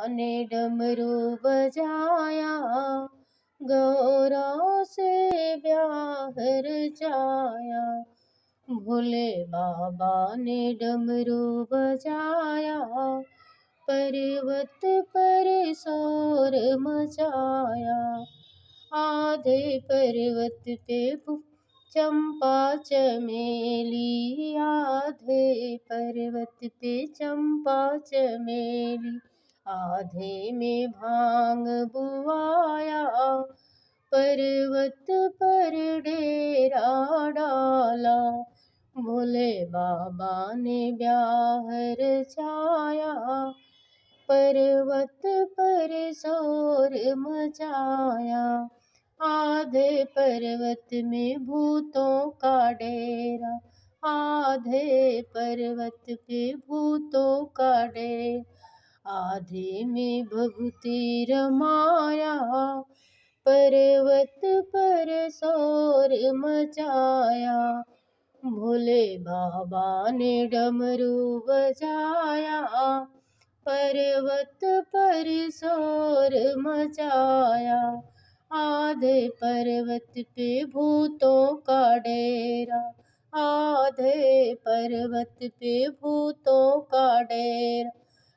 ने डमरू बजाया, गौरा से ब्याह रचाया। भोले बाबा ने डमरू बजाया, पर्वत पर शोर मचाया। आधे पर्वत पे चंपा चमेली, आधे पर्वत पे चंपा चमेली। आधे में भांग बुआया, पर्वत पर डेरा डाला। भोले बाबा ने ब्याह रचाया, पर्वत पर शोर मचाया। आधे पर्वत में भूतों का डेरा, आधे पर्वत पे भूतों का डेरा। आधे में भभूति रमाया, पर्वत पर शोर मचाया। भोले बाबा ने डमरू बजाया, पर्वत पर शोर मचाया। आधे पर्वत पे भूतों का डेरा, आधे पर्वत पे भूतों का डेरा।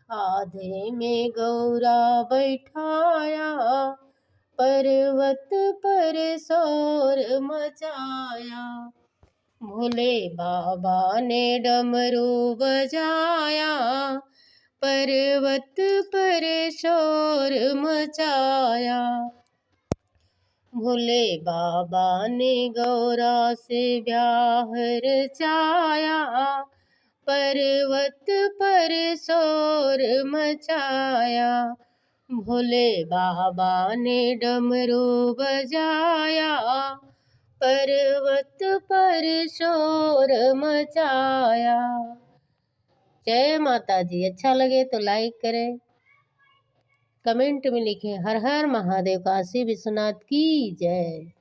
आधे में गौरा बैठाया, पर्वत पर शोर मचाया। भोले बाबा ने डमरू बजाया, पर्वत पर शोर मचाया। भोले बाबा ने गौरा से ब्याह रचाया, पर्वत पर शोर मचाया। भोले बाबा ने डमरू बजाया, पर्वत पर शोर मचाया। जय माता जी। अच्छा लगे तो लाइक करें, कमेंट में लिखें हर हर महादेव, काशी विश्वनाथ की जय।